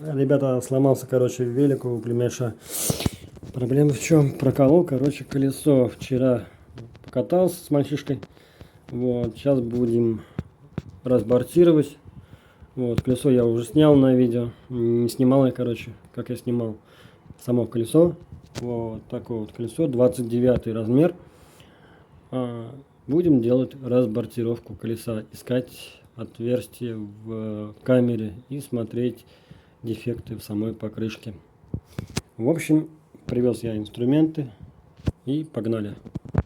Ребята, сломался, короче, велик у племяша. Проблема в чем? Проколол, короче, колесо. Вчера покатался с мальчишкой. Вот, сейчас будем разбортировать. Вот, колесо я уже снял на видео. Не снимал я, короче, как я снимал само колесо. Вот такое вот колесо, 29 размер. Будем делать разбортировку колеса, искать отверстие в камере и смотреть дефекты в самой покрышке. В общем, привез я инструменты и погнали.